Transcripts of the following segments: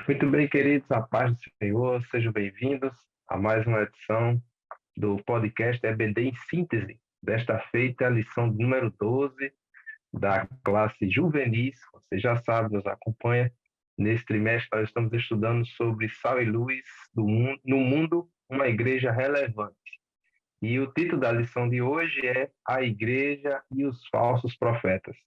Muito bem, queridos, a paz do Senhor, sejam bem-vindos a mais uma edição do podcast EBD em Síntese. Desta feita, a lição número 12 da classe juvenis. Você já sabe, nos acompanha. Nesse trimestre, nós estamos estudando sobre sal e luz no mundo, uma igreja relevante. E o título da lição de hoje é A Igreja e os Falsos Profetas.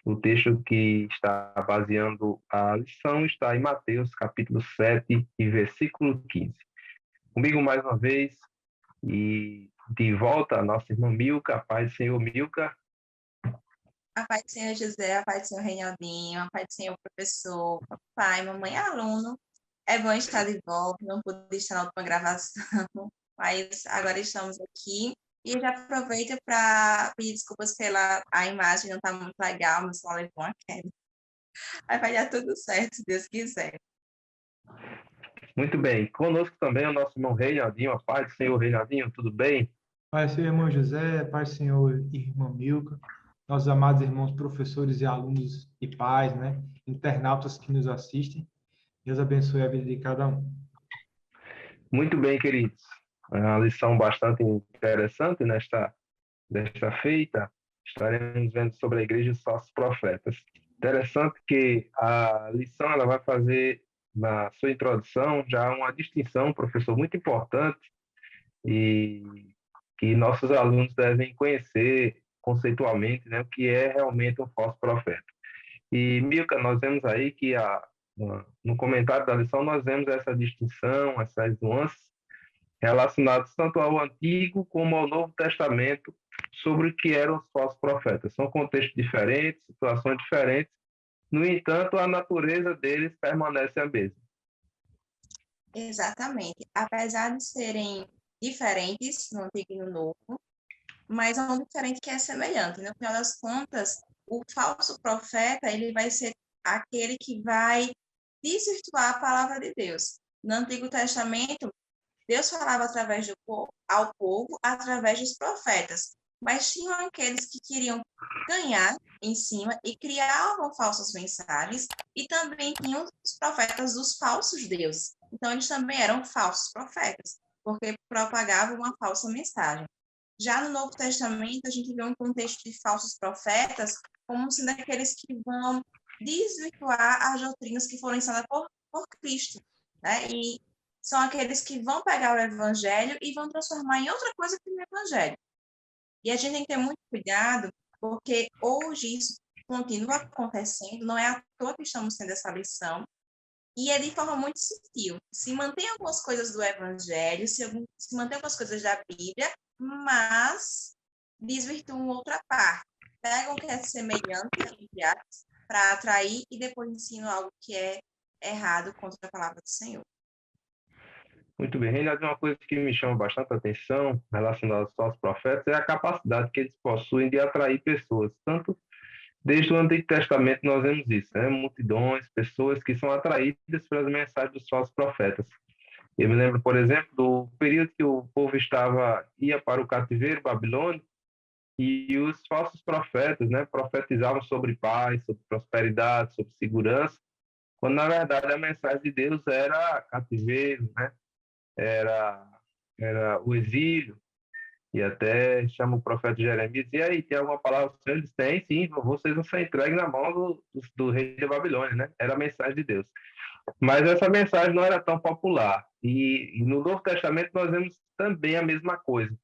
O texto que está baseando a lição está em Mateus, capítulo 7 e versículo 15. Comigo mais uma vez, e de volta a nossa irmã Milka, a paz do Senhor Milka. A paz do Senhor José, a paz do Senhor Reinaldinho, a paz do Senhor professor, papai, mamãe, aluno. É bom estar de volta, não pude estar na última gravação, mas agora estamos aqui. E já aproveito para pedir desculpas pela a imagem, não está muito legal, meu celular levou uma queda. Aí vai dar tudo certo, se Deus quiser. Muito bem. Conosco também o nosso irmão Reinaldinho, a paz do Senhor Reinaldinho, tudo bem? Pai, Senhor irmão José, Pai, Senhor e irmã Milka, nossos amados irmãos professores e alunos e pais, né? Internautas que nos assistem. Deus abençoe a vida de cada um. Muito bem, queridos. É uma lição bastante interessante desta feita. Estaremos vendo sobre a igreja e os falsos profetas. Interessante que a lição ela vai fazer, na sua introdução, já uma distinção, professor, muito importante e que nossos alunos devem conhecer conceitualmente, né, o que é realmente um falso profeta. E, Milka, nós vemos aí que no comentário da lição nós vemos essa distinção, essas nuances relacionadas tanto ao Antigo como ao Novo Testamento sobre o que eram os falsos profetas. São contextos diferentes, situações diferentes, no entanto, a natureza deles permanece a mesma. Exatamente. Apesar de serem diferentes no Antigo e no Novo, mas é um diferente que é semelhante. No final das contas, o falso profeta ele vai ser aquele que vai desvirtuar a palavra de Deus. No Antigo Testamento, Deus falava ao povo através dos profetas, mas tinham aqueles que queriam ganhar em cima e criavam falsas mensagens, e também tinham os profetas dos falsos deuses. Então, eles também eram falsos profetas, porque propagavam uma falsa mensagem. Já no Novo Testamento, a gente vê um contexto de falsos profetas como sendo aqueles que vão desvirtuar as doutrinas que foram ensinadas por Cristo, né? E são aqueles que vão pegar o evangelho e vão transformar em outra coisa que o evangelho. E a gente tem que ter muito cuidado, porque hoje isso continua acontecendo, não é à toa que estamos tendo essa lição, e é de forma muito sutil. Se mantém algumas coisas do evangelho, se mantém algumas coisas da Bíblia, mas desvirtuam outra parte. Pegam o que é semelhante para atrair e depois ensinam algo que é errado contra a palavra do Senhor. Muito bem, Reinaldo, uma coisa que me chama bastante atenção relacionada aos falsos profetas é a capacidade que eles possuem de atrair pessoas. Tanto desde o Antigo Testamento nós vemos isso, né? Multidões, pessoas que são atraídas pelas mensagens dos falsos profetas. Eu me lembro, por exemplo, do período que o povo ia para o cativeiro babilônico e os falsos profetas, né, profetizavam sobre paz, sobre prosperidade, sobre segurança, quando na verdade a mensagem de Deus era cativeiro, né? Era o exílio, e até chama o profeta Jeremias, e aí, tem alguma palavra? Eles têm, sim, vocês vão ser entregues na mão do rei da Babilônia, né? Era a mensagem de Deus. Mas essa mensagem não era tão popular, e no Novo Testamento nós vemos também a mesma coisa.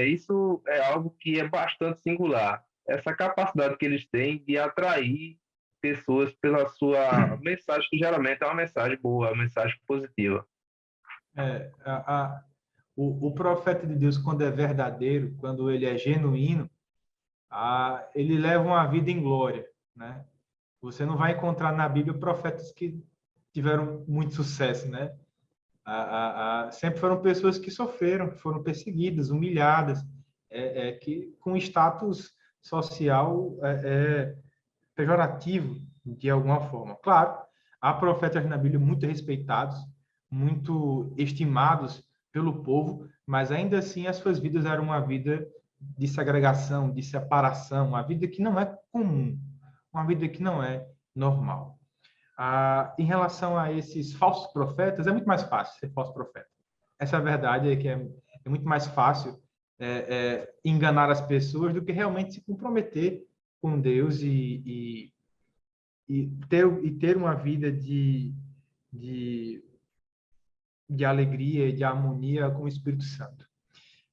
Isso é algo que é bastante singular, essa capacidade que eles têm de atrair pessoas pela sua mensagem, que geralmente é uma mensagem boa, uma mensagem positiva. O profeta de Deus, quando é verdadeiro, quando ele é genuíno, ele leva uma vida em glória, né? Você não vai encontrar na Bíblia profetas que tiveram muito sucesso, né? Sempre foram pessoas que sofreram, que foram perseguidas, humilhadas, que com status social pejorativo, de alguma forma. Claro, há profetas na Bíblia muito respeitados, muito estimados pelo povo, mas ainda assim as suas vidas eram uma vida de segregação, de separação, uma vida que não é comum, uma vida que não é normal. Em relação a esses falsos profetas, é muito mais fácil ser falso profeta. Essa é a verdade, é que é muito mais fácil enganar as pessoas do que realmente se comprometer com Deus e ter uma vida de, de alegria e de harmonia com o Espírito Santo.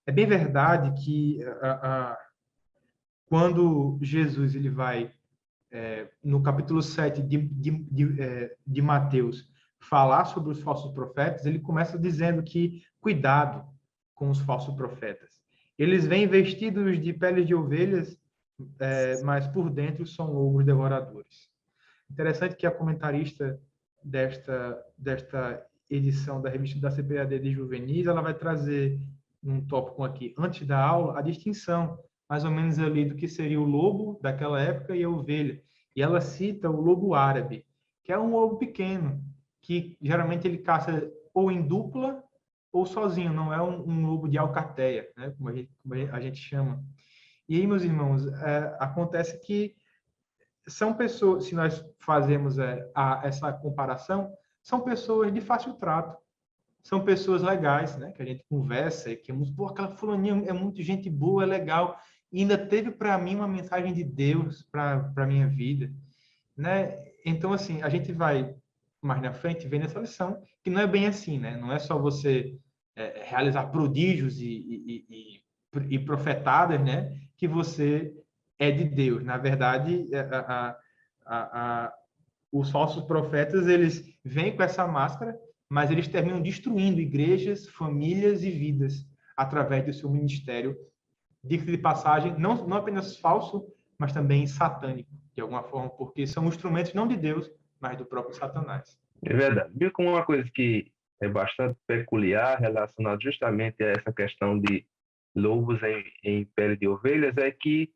É bem verdade que quando Jesus ele vai, no capítulo 7 de Mateus, falar sobre os falsos profetas, ele começa dizendo que cuidado com os falsos profetas. Eles vêm vestidos de peles de ovelhas, mas por dentro são lobos devoradores. Interessante que a comentarista desta edição da revista da CPAD de Juvenis, ela vai trazer um tópico aqui, antes da aula, a distinção, mais ou menos ali, do que seria o lobo daquela época e a ovelha. E ela cita o lobo árabe, que é um lobo pequeno, que geralmente ele caça ou em dupla ou sozinho, não é um lobo de alcateia, né? como a gente chama. E aí, meus irmãos, acontece que são pessoas, se nós fazemos essa comparação, são pessoas de fácil trato, são pessoas legais, né? Que a gente conversa, que aquela fulaninha é muito gente boa, é legal, e ainda teve para mim uma mensagem de Deus para a minha vida, né? Então, assim, a gente vai mais na frente ver nessa lição que não é bem assim, né? Não é só você realizar prodígios e profetadas, né? Que você é de Deus. Na verdade, os falsos profetas, eles vêm com essa máscara, mas eles terminam destruindo igrejas, famílias e vidas através do seu ministério, diga de passagem, não apenas falso, mas também satânico, de alguma forma, porque são instrumentos não de Deus, mas do próprio Satanás. É verdade. Viu como uma coisa que é bastante peculiar relacionada justamente a essa questão de lobos em pele de ovelhas é que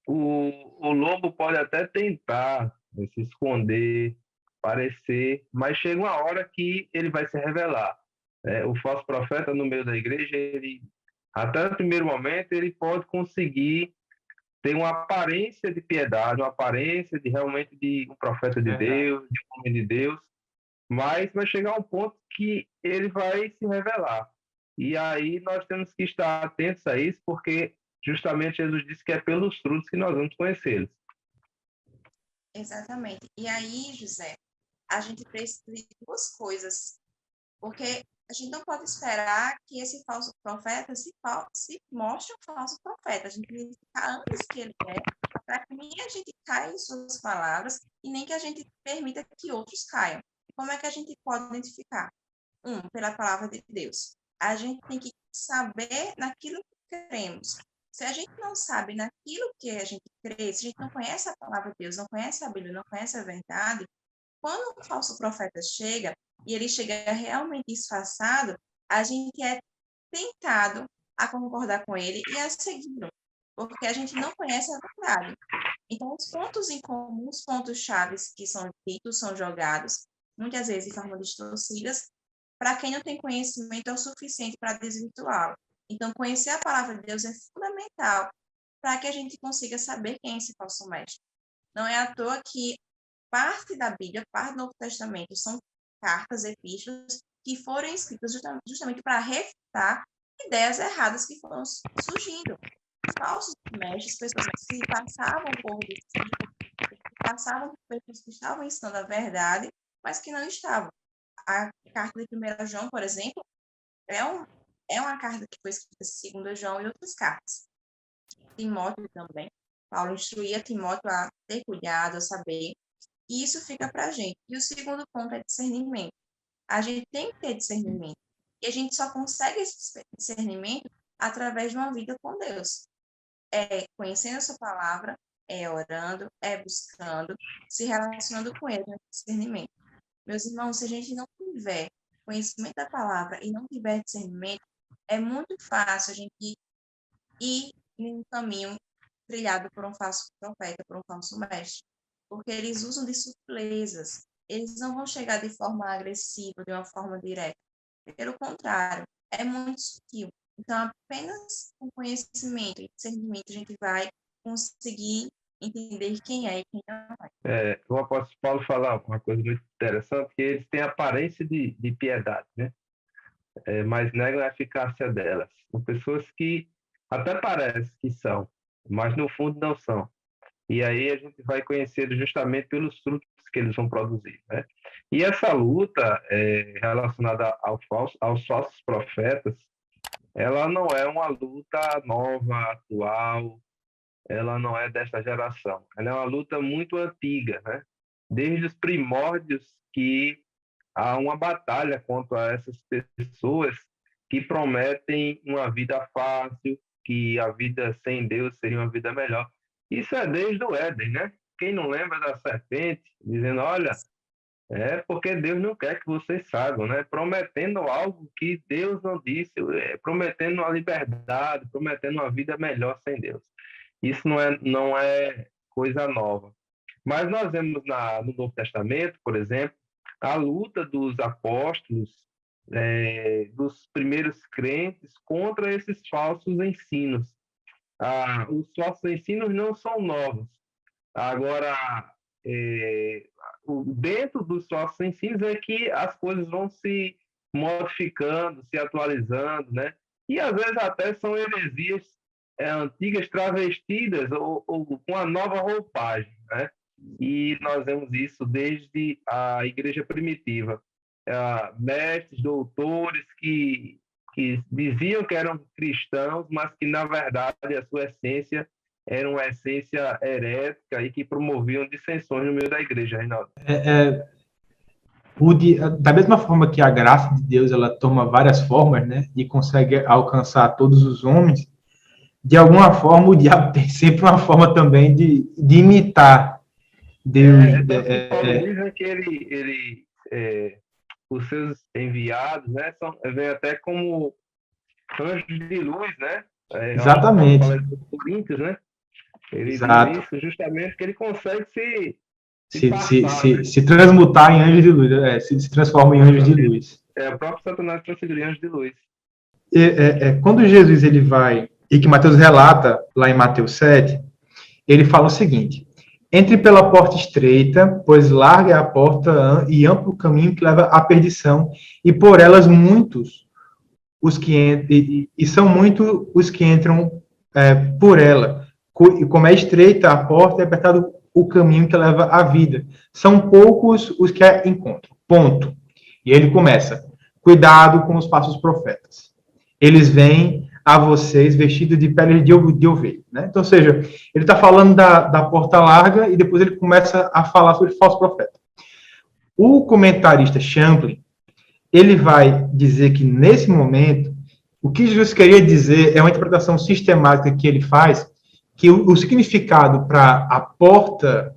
o lobo pode até tentar se esconder, parecer, mas chega uma hora que ele vai se revelar. O falso profeta no meio da igreja, ele, até no primeiro momento, ele pode conseguir ter uma aparência de piedade, uma aparência de realmente de um profeta de Verdade. Deus, de um homem de Deus, mas vai chegar um ponto que ele vai se revelar. E aí nós temos que estar atentos a isso, porque justamente Jesus disse que é pelos frutos que nós vamos conhecê-los. Exatamente. E aí, José, a gente precisa de duas coisas, porque a gente não pode esperar que esse falso profeta se mostre um falso profeta. A gente tem que ficar antes que ele é, para que nem a gente caia em suas palavras e nem que a gente permita que outros caiam. Como é que a gente pode identificar? Pela palavra de Deus. A gente tem que saber naquilo que cremos. Se a gente não sabe naquilo que a gente crê, se a gente não conhece a palavra de Deus, não conhece a Bíblia, não conhece a verdade, quando um falso profeta chega, e ele chega realmente disfarçado, a gente é tentado a concordar com ele e a segui-lo, porque a gente não conhece a verdade. Então, os pontos em comum, os pontos chaves que são ditos, são jogados, muitas vezes de forma distorcidas, para quem não tem conhecimento é o suficiente para desvirtuá-lo. Então, conhecer a palavra de Deus é fundamental para que a gente consiga saber quem é esse falso mestre. Não é à toa que parte da Bíblia, parte do Novo Testamento, são cartas, epístolas, que foram escritas justamente para refutar ideias erradas que foram surgindo. Falsos mestres, pessoas que se passavam por discípulos, que passavam por pessoas que estavam ensinando a verdade, mas que não estavam. A carta de 1 João, por exemplo, é uma carta que foi escrita em 2 João e outras cartas. Timóteo também. Paulo instruía Timóteo a ter cuidado, a saber. E isso fica para a gente. E o segundo ponto é discernimento. A gente tem que ter discernimento. E a gente só consegue esse discernimento através de uma vida com Deus. É conhecendo a sua palavra, é orando, é buscando, se relacionando com Ele, discernimento. Meus irmãos, se a gente não tiver conhecimento da palavra e não tiver discernimento, é muito fácil a gente ir em um caminho trilhado por um falso profeta, por um falso mestre, porque eles usam de sutilezas. Eles não vão chegar de forma agressiva, de uma forma direta. Pelo contrário, é muito sutil. Então, apenas com conhecimento e discernimento, a gente vai conseguir entender quem é e quem não é. O apóstolo Paulo fala uma coisa muito interessante, que eles têm aparência de piedade, né? Mas negam a eficácia delas. São pessoas que até parecem que são, mas no fundo não são. E aí a gente vai conhecer justamente pelos frutos que eles vão produzir, né? E essa luta relacionada aos falsos profetas, ela não é uma luta nova, atual, ela não é desta geração. Ela é uma luta muito antiga, né? Desde os primórdios que há uma batalha contra essas pessoas que prometem uma vida fácil, que a vida sem Deus seria uma vida melhor. Isso é desde o Éden, né? Quem não lembra da serpente dizendo, olha, porque Deus não quer que vocês saibam, né? Prometendo algo que Deus não disse, prometendo uma liberdade, prometendo uma vida melhor sem Deus. Isso não é coisa nova. Mas nós vemos no Novo Testamento, por exemplo, a luta dos apóstolos, dos primeiros crentes contra esses falsos ensinos. Os falsos ensinos não são novos. Agora, dentro dos falsos ensinos é que as coisas vão se modificando, se atualizando, né? E às vezes até são heresias antigas travestidas ou com uma nova roupagem, né? E nós vemos isso desde a igreja primitiva. Mestres, doutores que diziam que eram cristãos, mas que, na verdade, a sua essência era uma essência herética e que promoviam dissensões no meio da igreja, Reinaldo. Da mesma forma que a graça de Deus ela toma várias formas, né, e consegue alcançar todos os homens, de alguma forma o diabo tem sempre uma forma também de imitar Deus. Dizem que os seus enviados, né, vêm até como anjos de luz, né? Exatamente. Coríntios, né? Ele Exato. diz isso justamente porque ele consegue se transmutar em anjos de luz, se transforma em anjos de luz. O próprio Satanás transfigura em anjos de luz. Quando Jesus ele vai, e que Mateus relata lá em Mateus 7, ele fala o seguinte: entre pela porta estreita, pois larga é a porta e amplo o caminho que leva à perdição, e por elas muitos são muitos os que entram por ela. E como é estreita a porta, é apertado o caminho que leva à vida. São poucos os que a encontram. Ponto. E ele começa: cuidado com os falsos profetas. Eles vêm a vocês vestidos de pele de ovelha, né? Então, ou seja, ele está falando da porta larga e depois ele começa a falar sobre falso profeta. O comentarista Champlin, ele vai dizer que nesse momento, o que Jesus queria dizer é uma interpretação sistemática que ele faz, que o significado para a porta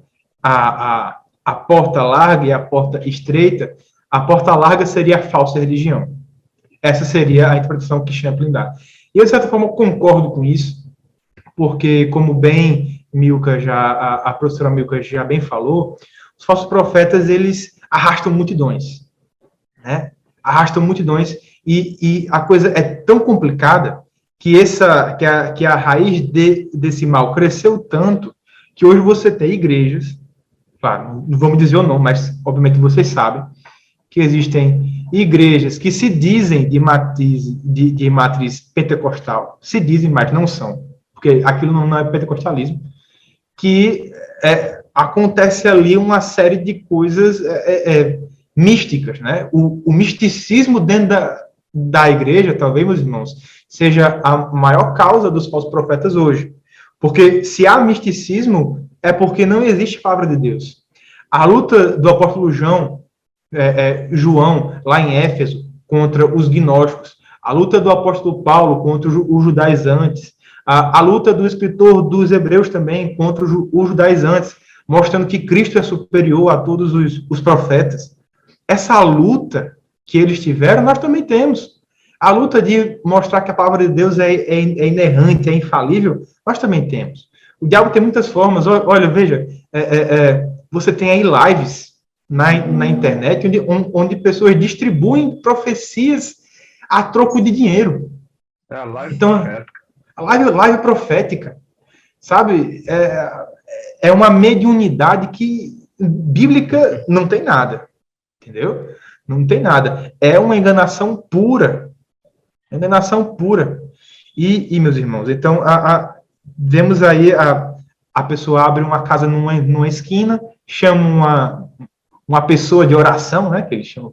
larga e a porta estreita, a porta larga seria a falsa religião. Essa seria a interpretação que Champlin dá. E eu, de certa forma, concordo com isso, porque, como bem a professora Milka já bem falou, os falsos profetas, eles arrastam multidões, né? Arrastam multidões, e a coisa é tão complicada que a raiz desse mal cresceu tanto que hoje você tem igrejas, claro, não vamos dizer o nome, mas, obviamente, vocês sabem, que existem igrejas que se dizem de matriz pentecostal, se dizem, mas não são, porque aquilo não é pentecostalismo, que acontece ali uma série de coisas místicas, né? O misticismo dentro da igreja, talvez, meus irmãos, seja a maior causa dos falsos profetas hoje, porque se há misticismo, é porque não existe palavra de Deus. A luta do apóstolo João, lá em Éfeso, contra os gnósticos, a luta do apóstolo Paulo contra os judaizantes, a luta do escritor dos Hebreus também contra os judaizantes, mostrando que Cristo é superior a todos os profetas. Essa luta que eles tiveram, nós também temos. A luta de mostrar que a palavra de Deus é inerrante, é infalível, nós também temos. O diabo tem muitas formas. Olha, veja, você tem aí lives na internet onde pessoas distribuem profecias a troco de dinheiro. É a live então, profética. A live profética, sabe? é uma mediunidade que bíblica não tem nada, entendeu? Não tem nada. É uma enganação pura. Enganação pura. Meus irmãos, então, vemos aí a pessoa abre uma casa numa esquina, chama uma pessoa de oração, né? Que ele chama.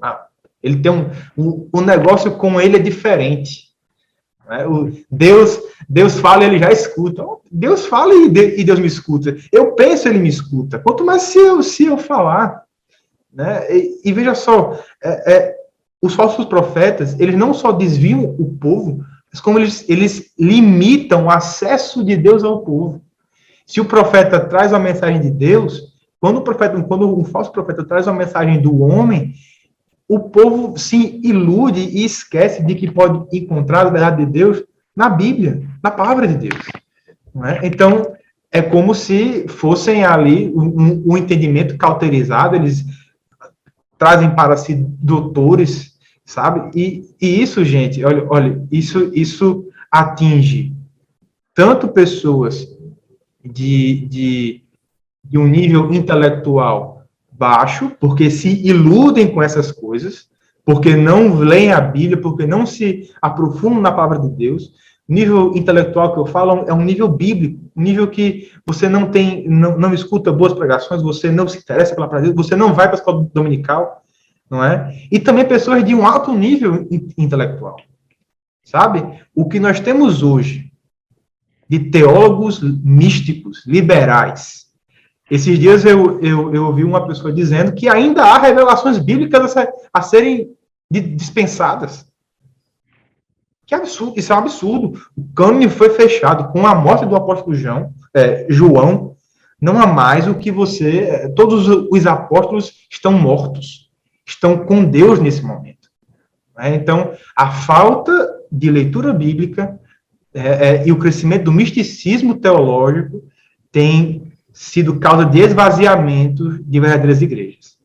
Ele tem o negócio com ele é diferente. Né? Deus fala, ele já escuta. Deus fala e Deus me escuta. Eu penso, ele me escuta. Quanto mais se eu falar. Né? E veja só, os falsos profetas, eles não só desviam o povo, mas como eles limitam o acesso de Deus ao povo. Se o profeta traz a mensagem de Deus, quando o falso profeta traz a mensagem do homem, o povo se ilude e esquece de que pode encontrar a verdade de Deus na Bíblia, na palavra de Deus. Não é? Então, é como se fossem ali um entendimento cauterizado, eles trazem para si doutores, sabe? E isso, gente, olha, isso atinge tanto pessoas de um nível intelectual baixo, porque se iludem com essas coisas, porque não leem a Bíblia, porque não se aprofundam na palavra de Deus. Nível intelectual que eu falo é um nível bíblico, um nível que você não escuta boas pregações, você não se interessa pela palavra de Deus, você não vai para a escola dominical, não é? E também pessoas de um alto nível intelectual, sabe? O que nós temos hoje de teólogos místicos, liberais. Esses dias eu ouvi uma pessoa dizendo que ainda há revelações bíblicas a serem dispensadas. Que absurdo, isso é um absurdo. O cânone foi fechado com a morte do apóstolo João. Não há mais o que todos os apóstolos estão mortos, estão com Deus nesse momento. Então, a falta de leitura bíblica e o crescimento do misticismo teológico tem sido causa de esvaziamento de verdadeiras igrejas.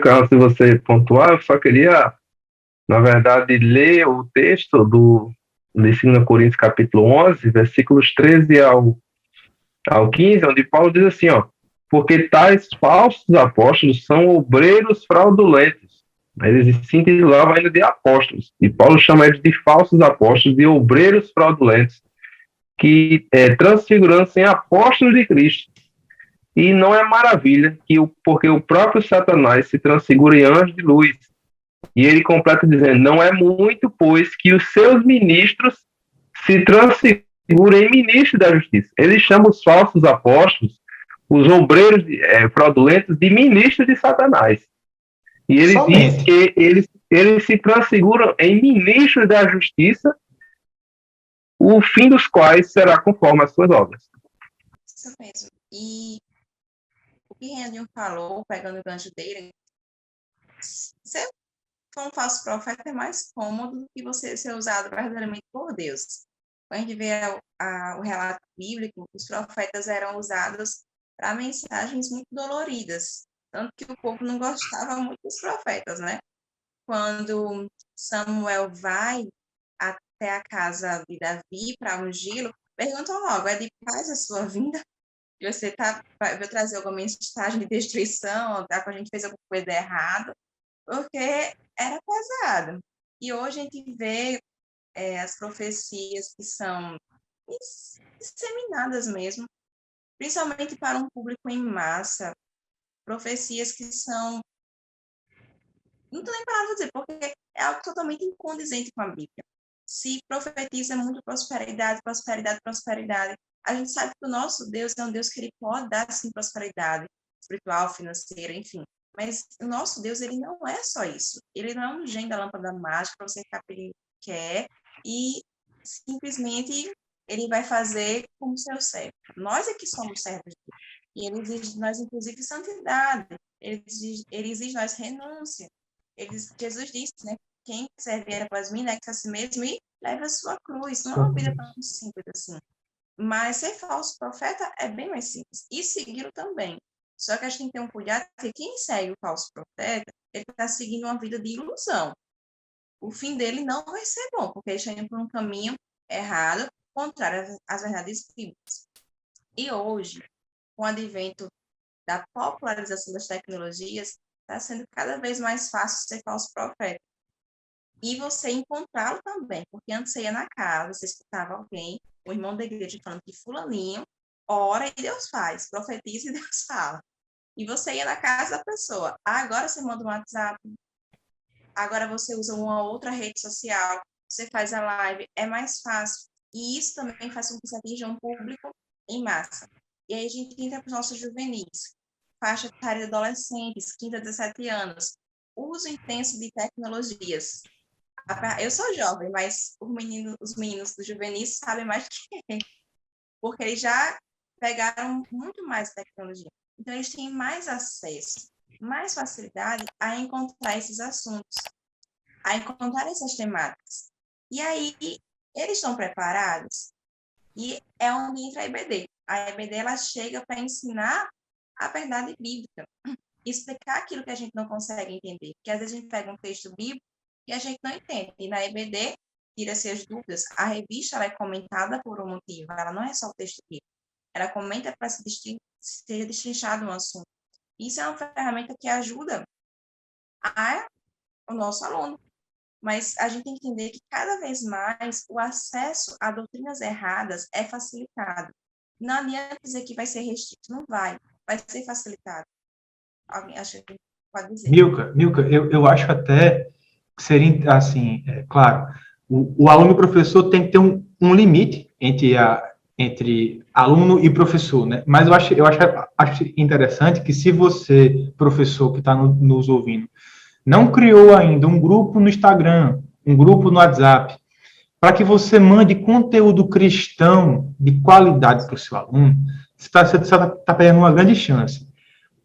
Carlos, se você pontuar, eu só queria, na verdade, ler o texto de 2 Coríntios, capítulo 11, versículos 13 ao 15, onde Paulo diz assim, porque tais falsos apóstolos são obreiros fraudulentos. Eles se intitulavam ainda de apóstolos. E Paulo chama eles de falsos apóstolos, de obreiros fraudulentos, que transfigurando-se em apóstolos de Cristo. E não é maravilha, porque o próprio Satanás se transfigura em anjo de luz. E ele completa dizendo, não é muito, pois, que os seus ministros se transfigurem em ministros da justiça. Ele chama os falsos apóstolos, os obreiros fraudulentos, de ministros de Satanás. E ele diz que eles se transfiguram em ministros da justiça, o fim dos quais será conforme as suas obras. Isso mesmo. E o que Renan falou, pegando o gancho dele, ser um falso profeta é mais cômodo do que você ser usado verdadeiramente por Deus. Quando a gente vê o relato bíblico, os profetas eram usados para mensagens muito doloridas, tanto que o povo não gostava muito dos profetas, né? Quando Samuel vai até a casa de Davi para ungí-lo, perguntam logo, é de paz a sua vinda? E você vai trazer alguma mensagem de destruição, que a gente fez alguma coisa errada? Porque era pesado. E hoje a gente vê as profecias que são disseminadas mesmo, principalmente para um público em massa, profecias que são, não tenho nem palavra para dizer, porque é algo totalmente incondizente com a Bíblia. Se profetiza muito prosperidade, prosperidade, prosperidade, a gente sabe que o nosso Deus é um Deus que ele pode dar, sim, prosperidade espiritual, financeira, enfim. Mas o nosso Deus, ele não é só isso. Ele não é um gênio da lâmpada mágica para você ficar pedindo o que quer e simplesmente ele vai fazer como seu servo. Nós é que somos servos dele. E ele exige de nós, inclusive, santidade. Ele exige de nós renúncia. Jesus disse, né? Quem quiser vir após mim, negue-se a si mesmo e leve a sua cruz. Não é uma vida tão simples assim. Mas ser falso profeta é bem mais simples. E segui-lo também. Só que a gente tem que ter um cuidado, porque quem segue o falso profeta, ele está seguindo uma vida de ilusão. O fim dele não vai ser bom, porque ele está indo por um caminho errado, contrário às verdades bíblicas. E hoje, com o advento da popularização das tecnologias, está sendo cada vez mais fácil ser falso profeta. E você encontrá-lo também, porque antes você ia na casa, você escutava alguém, o irmão da igreja falando que fulaninho ora e Deus faz, profetiza e Deus fala. E você ia na casa da pessoa. Agora você manda um WhatsApp, agora você usa uma outra rede social, você faz a live, é mais fácil. E isso também faz com que você atinja um público em massa. E aí a gente entra para os nossos juvenis, faixa etária de adolescentes, 15 a 17 anos, uso intenso de tecnologias. Eu sou jovem, mas os meninos do juvenis sabem mais do que eu, porque eles já pegaram muito mais tecnologia. Então, eles têm mais acesso, mais facilidade a encontrar esses assuntos, a encontrar essas temáticas. E aí, eles estão preparados, e é onde entra a EBD. A EBD, ela chega para ensinar a verdade bíblica, explicar aquilo que a gente não consegue entender, porque às vezes a gente pega um texto bíblico e a gente não entende. E na EBD, tira-se as dúvidas. A revista, ela é comentada por um motivo, ela não é só o texto bíblico. Ela comenta para ser destrinchado um assunto. Isso é uma ferramenta que ajuda o nosso aluno. Mas a gente tem que entender que cada vez mais o acesso a doutrinas erradas é facilitado. Não adianta dizer que vai ser restrito, não vai. Vai ser facilitado. Alguém acha que pode dizer? Milka, eu acho até que seria, assim, claro, o aluno e o professor tem que ter um limite entre aluno e professor, né? Mas eu acho interessante que se você, professor que está nos ouvindo, não criou ainda um grupo no Instagram, um grupo no WhatsApp, para que você mande conteúdo cristão de qualidade para o seu aluno, você está perdendo uma grande chance.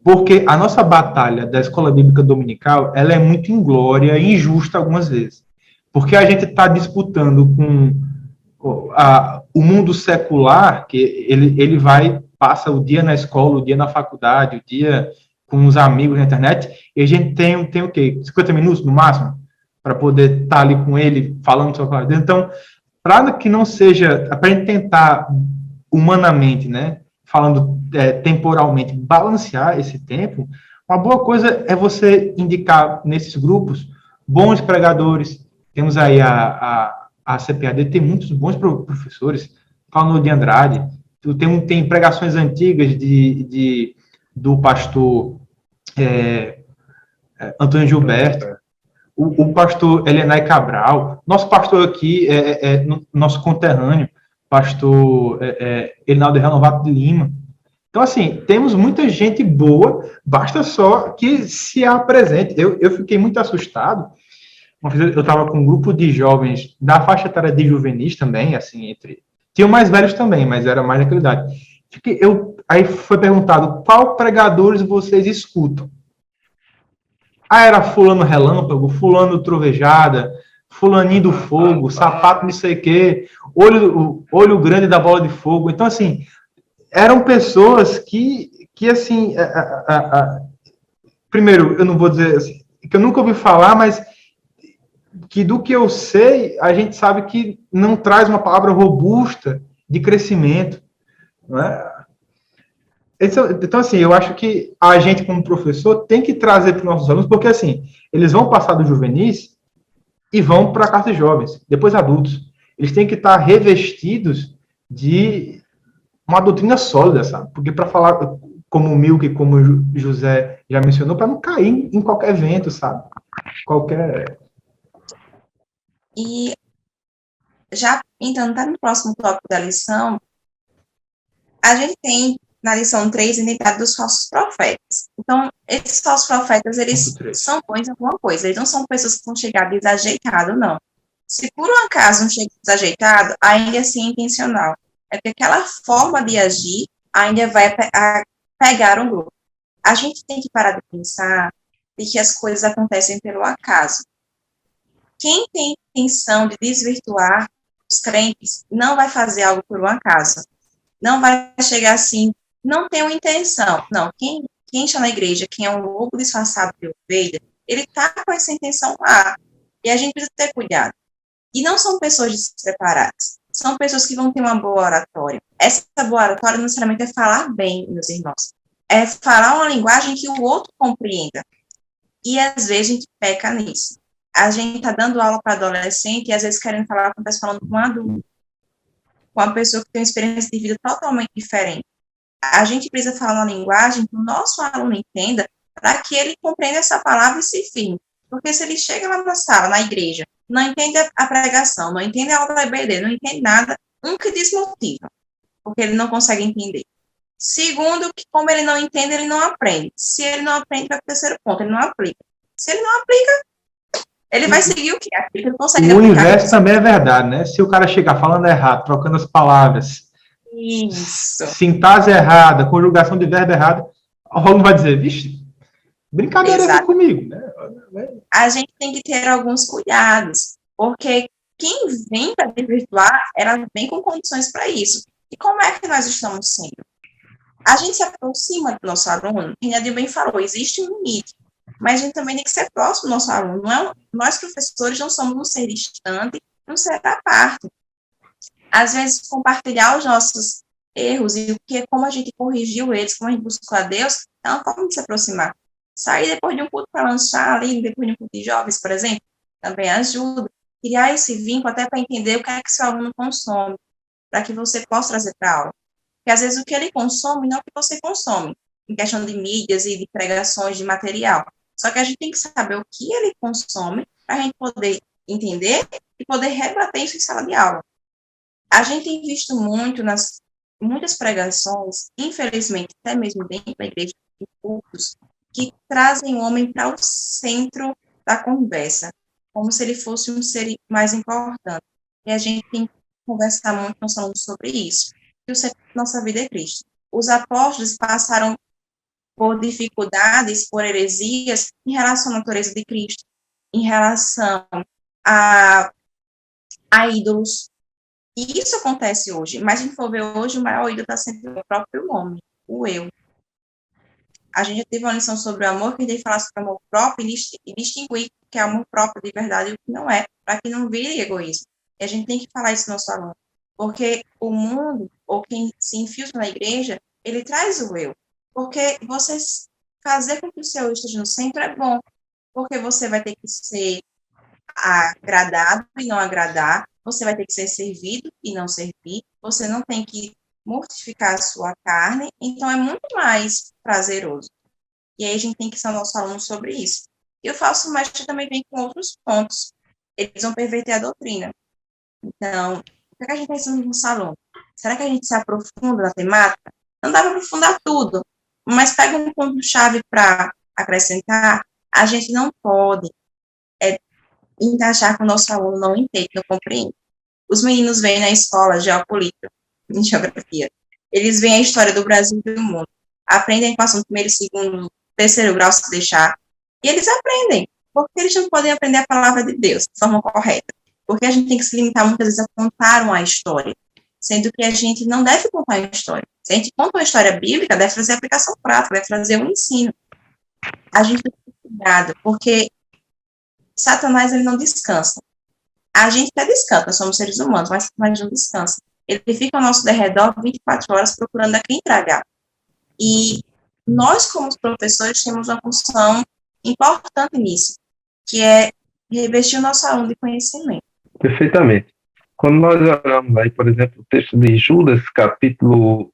Porque a nossa batalha da Escola Bíblica Dominical, ela é muito inglória e injusta algumas vezes. Porque a gente está disputando com o mundo secular, que ele passa o dia na escola, o dia na faculdade, o dia com os amigos na internet, e a gente tem o quê? 50 minutos no máximo, para poder estar ali com ele, falando sobre a vida. Então, para que não seja, para a gente tentar humanamente, né, falando temporalmente, balancear esse tempo, uma boa coisa é você indicar nesses grupos bons pregadores. Temos aí a CPAD, tem muitos bons professores, Paulo de Andrade, tem pregações antigas do pastor Antônio Gilberto, o pastor Elenay Cabral, nosso pastor aqui, nosso conterrâneo, pastor Elinaldo Renovato de Lima. Então, assim, temos muita gente boa, basta só que se apresente. Eu fiquei muito assustado. Uma vez eu estava com um grupo de jovens da faixa etária de juvenis também, assim, tinham mais velhos também, mas era mais daquela idade. Aí foi perguntado, qual pregadores vocês escutam? Era fulano relâmpago, fulano trovejada, fulaninho do fogo, sapato não sei o quê, olho grande da bola de fogo. Então, assim, eram pessoas que assim, primeiro, eu não vou dizer assim, que eu nunca ouvi falar, mas que do que eu sei, a gente sabe que não traz uma palavra robusta de crescimento, não é? Então, assim, eu acho que a gente, como professor, tem que trazer para os nossos alunos, porque, assim, eles vão passar do juvenis e vão para a classe de jovens, depois adultos. Eles têm que estar revestidos de uma doutrina sólida, sabe? Porque para falar, como o Milk, como o José já mencionou, para não cair em qualquer evento, sabe? E já entrando no próximo tópico da lição, a gente tem na lição 3 a identidade dos falsos profetas. Então, esses falsos profetas, eles são bons em alguma coisa, eles não são pessoas que vão chegar desajeitado, não. Se por um acaso não chega desajeitado, ainda assim é intencional. É porque aquela forma de agir ainda vai pegar um grupo. A gente tem que parar de pensar de que as coisas acontecem pelo acaso. Quem tem intenção de desvirtuar os crentes não vai fazer algo por um acaso. Não vai chegar assim, não tem uma intenção. Não, quem está na igreja, quem é um lobo disfarçado de ovelha, ele está com essa intenção lá. E a gente precisa ter cuidado. E não são pessoas despreparadas. são pessoas que vão ter uma boa oratória. Essa boa oratória não necessariamente é falar bem, meus irmãos. É falar uma linguagem que o outro compreenda. E às vezes a gente peca nisso. A gente está dando aula para adolescente e às vezes querendo falar como está falando com um adulto, com uma pessoa que tem uma experiência de vida totalmente diferente. A gente precisa falar uma linguagem que o nosso aluno entenda para que ele compreenda essa palavra e se firme. Porque se ele chega lá na sala, na igreja, não entende a pregação, não entende a aula da EBD, não entende nada, que desmotiva, porque ele não consegue entender. Segundo, que como ele não entende, ele não aprende. Se ele não aprende, vai para o terceiro ponto, ele não aplica. Se ele não aplica, ele vai seguir o quê? Aquilo que ele consegue aplicar. O aplicar. inverso também é verdade, né? Se o cara chegar falando errado, trocando as palavras, isso, sintase errada, conjugação de verbo errada, o aluno vai dizer, vixe, brincadeira aqui comigo, né? A gente tem que ter alguns cuidados, porque quem vem para desvirtuar, ela vem com condições para isso. E como é que nós estamos sendo? A gente se aproxima do nosso aluno, Renato bem falou, existe um limite, mas a gente também tem que ser próximo do nosso aluno. Nós, professores, não somos um ser distante, um ser à parte. Às vezes, compartilhar os nossos erros e como a gente corrigiu eles, como a gente buscou a Deus, é uma forma de se aproximar. Sair depois de um culto para lanchar ali, depois de um culto de jovens, por exemplo, também ajuda. Criar esse vínculo até para entender o que é que seu aluno consome, para que você possa trazer para a aula. Porque às vezes o que ele consome não é o que você consome, em questão de mídias e de pregações, de material. Só que a gente tem que saber o que ele consome para a gente poder entender e poder rebater isso em sala de aula. A gente tem visto muito nas muitas pregações, infelizmente, até mesmo dentro da igreja, em cultos, que trazem o homem para o centro da conversa, como se ele fosse um ser mais importante. E a gente tem que conversar muito nós falamos sobre isso. Que o centro da nossa vida é Cristo. Os apóstolos passaram por dificuldades, por heresias, em relação à natureza de Cristo, em relação a ídolos. E isso acontece hoje, mas a gente for ver hoje, o maior ídolo está sendo o próprio homem, o eu. A gente já teve uma lição sobre o amor, que a gente tem que falar sobre o amor próprio e distinguir o que é amor próprio de verdade e o que não é, para que não vire egoísmo. E a gente tem que falar isso no nosso aluno, porque o mundo, ou quem se infiltra na igreja, ele traz o eu. Porque você fazer com que o seu eu esteja no centro é bom, porque você vai ter que ser agradado e não agradar, você vai ter que ser servido e não servir, você não tem que mortificar a sua carne, então é muito mais prazeroso. E aí a gente tem que ser o nosso aluno sobre isso. E o falso mestre também vem com outros pontos. Eles vão perverter a doutrina. Então, o que a gente está ensinando no salão? Será que a gente se aprofunda na temática? Não dá para aprofundar tudo, mas pega um ponto-chave para acrescentar. A gente não pode encaixar com o nosso aluno não entende, não compreende. Os meninos vêm na escola geopolítica, em geografia. Eles veem a história do Brasil e do mundo. Aprendem com o primeiro, segundo, terceiro grau, se deixar. E eles aprendem. Porque eles não podem aprender a palavra de Deus de forma correta. Porque a gente tem que se limitar muitas vezes a contar uma história. Sendo que a gente não deve contar a história. Se a gente conta uma história bíblica, deve trazer aplicação prática, deve trazer um ensino. A gente tem que ter cuidado, porque Satanás, ele não descansa. A gente até descansa, nós somos seres humanos, mas Satanás não descansa. Ele fica ao nosso derredor 24 horas procurando a quem tragar. E nós, como professores, temos uma função importante nisso, que é revestir o nosso aluno de conhecimento. Perfeitamente. Quando nós olhamos aí, por exemplo, o texto de Judas, capítulo,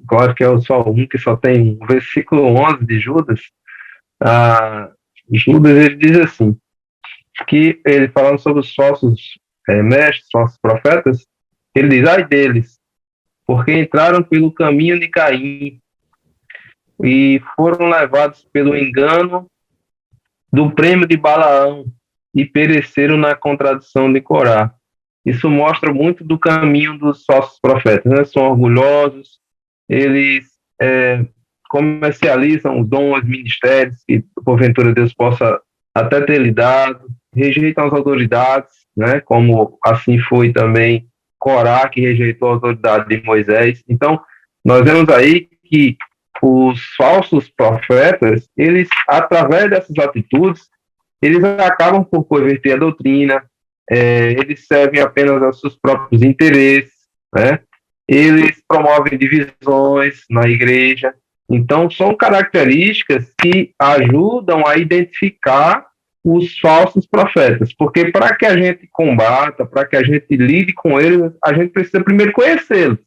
claro que é só um, que só tem o versículo 11 de Judas, Judas, ele diz assim, que ele falando sobre os falsos mestres, falsos profetas, ele diz, ai deles, porque entraram pelo caminho de Caim e foram levados pelo engano do prêmio de Balaão e pereceram na contradição de Corá. Isso mostra muito do caminho dos falsos profetas, né? São orgulhosos, eles comercializam os dons, ministérios que porventura Deus possa até ter lhe dado, rejeitam as autoridades, né? Como assim foi também Corá, que rejeitou a autoridade de Moisés. Então, nós vemos aí que os falsos profetas, eles, através dessas atitudes, eles acabam por perverter a doutrina, eles servem apenas aos seus próprios interesses, né? Eles promovem divisões na igreja. Então, são características que ajudam a identificar os falsos profetas, porque para que a gente combata, para que a gente lide com eles, a gente precisa primeiro conhecê-los,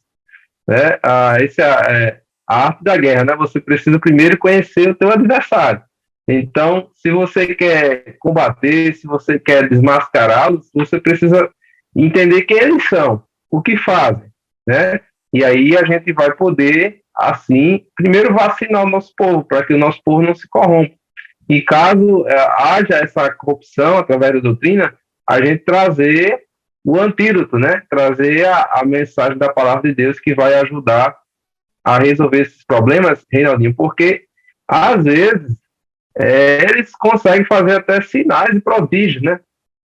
né? Essa é a arte da guerra, né? Você precisa primeiro conhecer o teu adversário. Então, se você quer combater, se você quer desmascará-los, você precisa entender quem eles são, o que fazem, né? E aí a gente vai poder, assim, primeiro vacinar o nosso povo, para que o nosso povo não se corrompa. E caso haja essa corrupção através da doutrina, a gente trazer o antídoto, né? Trazer a mensagem da palavra de Deus que vai ajudar a resolver esses problemas, Reinaldinho, porque às vezes eles conseguem fazer até sinais e prodígios, né?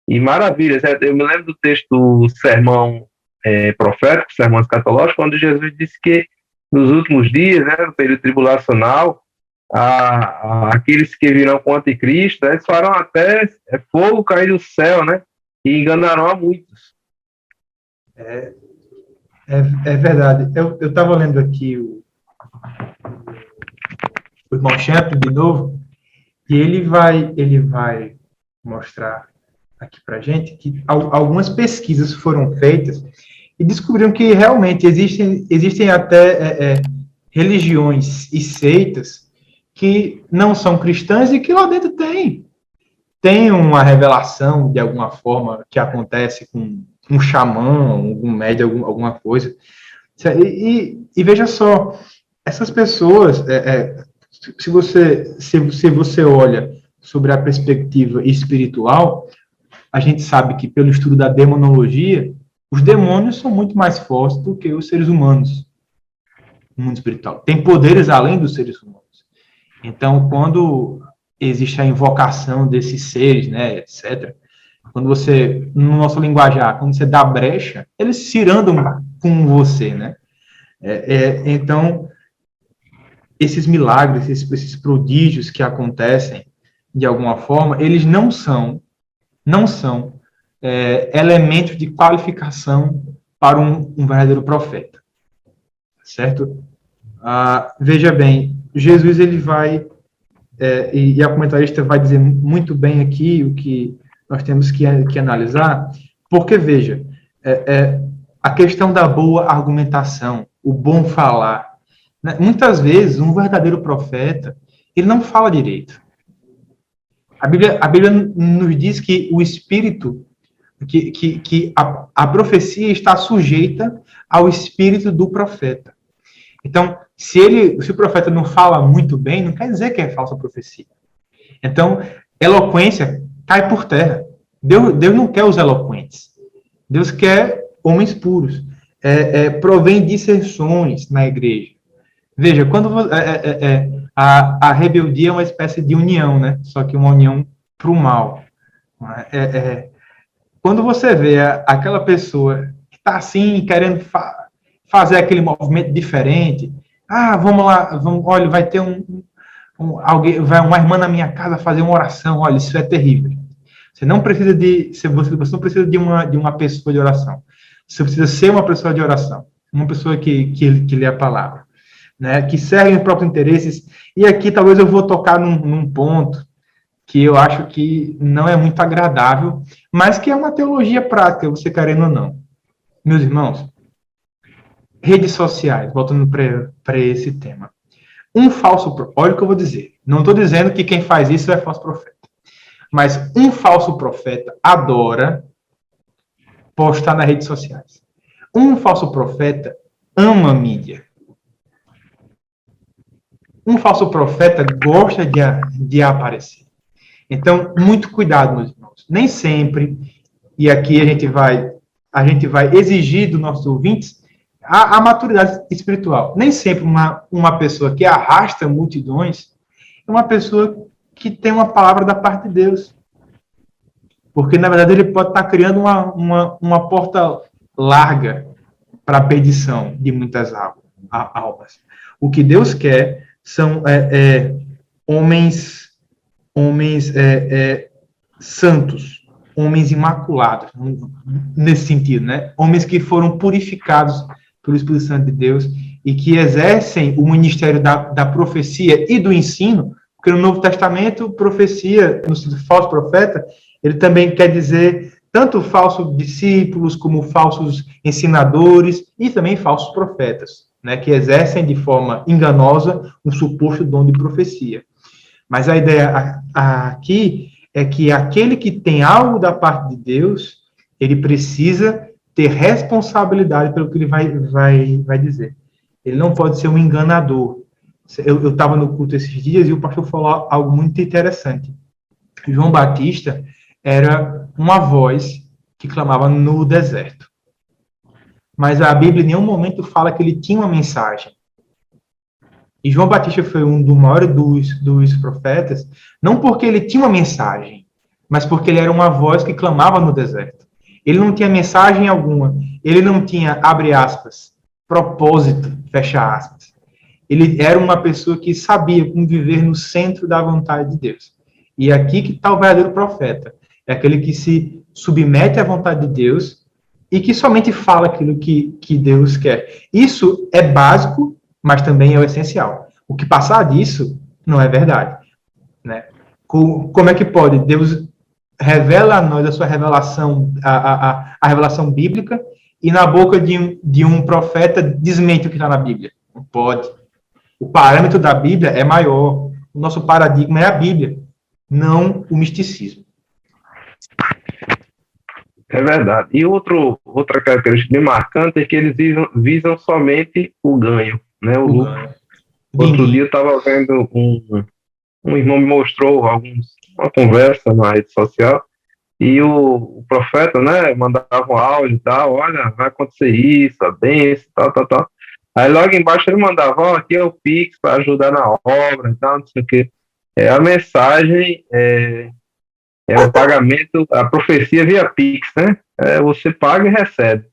E maravilhas. Eu me lembro do texto do sermão profético, sermão escatológico, quando Jesus disse que nos últimos dias, né, no período tribulacional, aqueles que virão com o anticristo, eles farão até fogo cair do céu, né? E enganarão a muitos. É verdade. Eu estava lendo aqui o irmão Champ de novo, e ele vai mostrar aqui para a gente que algumas pesquisas foram feitas e descobriram que realmente existem até religiões e seitas que não são cristãs e que lá dentro tem uma revelação de alguma forma que acontece com um xamã, um médium, alguma coisa. E veja só, essas pessoas, se você olha sobre a perspectiva espiritual, a gente sabe que pelo estudo da demonologia, os demônios são muito mais fortes do que os seres humanos no mundo espiritual. Tem poderes além dos seres humanos. Então, quando existe a invocação desses seres, né, etc., quando você, no nosso linguajar, quando você dá brecha, eles se irandam com você, né? Então, esses milagres, esses prodígios que acontecem, de alguma forma, eles não são elementos de qualificação para um verdadeiro profeta, certo? Veja bem, Jesus ele vai, e a comentarista vai dizer muito bem aqui o que nós temos que analisar, porque, veja, a questão da boa argumentação, o bom falar, né? Muitas vezes, um verdadeiro profeta, ele não fala direito. A Bíblia nos diz que o espírito, que a profecia está sujeita ao espírito do profeta. Então, se o profeta não fala muito bem, não quer dizer que é falsa profecia. Então, eloquência cai por terra. Deus não quer os eloquentes. Deus quer homens puros. Provém disserções na igreja. Veja, quando a rebeldia é uma espécie de união, né? Só que uma união para o mal. Quando você vê aquela pessoa que está assim, querendo fazer aquele movimento diferente, vamos lá, olha, vai ter uma irmã na minha casa fazer uma oração, olha, isso é terrível. Você não precisa você não precisa de uma pessoa de oração. Você precisa ser uma pessoa de oração, uma pessoa que lê a palavra, né, que segue os próprios interesses. E aqui talvez eu vou tocar num ponto que eu acho que não é muito agradável, mas que é uma teologia prática, você querendo ou não. Meus irmãos, redes sociais, voltando para esse tema. Olha o que eu vou dizer. Não estou dizendo que quem faz isso é falso profeta. Mas um falso profeta adora postar nas redes sociais. Um falso profeta ama a mídia. Um falso profeta gosta de aparecer. Então, muito cuidado, meus irmãos. Nem sempre, e aqui a gente vai exigir dos nossos ouvintes a maturidade espiritual. Nem sempre uma pessoa que arrasta multidões é uma pessoa que tem uma palavra da parte de Deus. Porque, na verdade, ele pode estar criando uma porta larga para a perdição de muitas almas. O que Deus quer são homens santos, homens imaculados, nesse sentido, né? Homens que foram purificados pelo Espírito Santo de Deus e que exercem o ministério da profecia e do ensino, porque no Novo Testamento, profecia, no sentido de falso profeta, ele também quer dizer tanto falsos discípulos como falsos ensinadores e também falsos profetas, né, que exercem de forma enganosa um suposto dom de profecia. Mas a ideia aqui é que aquele que tem algo da parte de Deus, ele precisa ter responsabilidade pelo que ele vai dizer. Ele não pode ser um enganador. Eu estava no culto esses dias e o pastor falou algo muito interessante. João Batista era uma voz que clamava no deserto. Mas a Bíblia em nenhum momento fala que ele tinha uma mensagem. E João Batista foi um dos maiores dos profetas, não porque ele tinha uma mensagem, mas porque ele era uma voz que clamava no deserto. Ele não tinha mensagem alguma. Ele não tinha, abre aspas, propósito, fecha aspas. Ele era uma pessoa que sabia como viver no centro da vontade de Deus. E é aqui que está o verdadeiro profeta. É aquele que se submete à vontade de Deus e que somente fala aquilo que Deus quer. Isso é básico, mas também é o essencial. O que passar disso não é verdade. Né? Como é que pode? Deus revela a nós a sua revelação, a revelação bíblica, e na boca de um profeta desmente o que está na Bíblia. Não pode. O parâmetro da Bíblia é maior. O nosso paradigma é a Bíblia, não o misticismo. É verdade. E outra característica bem marcante é que eles visam somente o ganho, né? O lucro. Outro dia eu estava vendo um irmão me mostrou uma conversa na rede social e o profeta, né, mandava um áudio e tal, olha, vai acontecer isso, a bênção, tal. Aí logo embaixo ele mandava, ó, aqui é o Pix para ajudar na obra e tal, não sei o quê. A mensagem é o pagamento, a profecia via Pix, né? Você paga e recebe.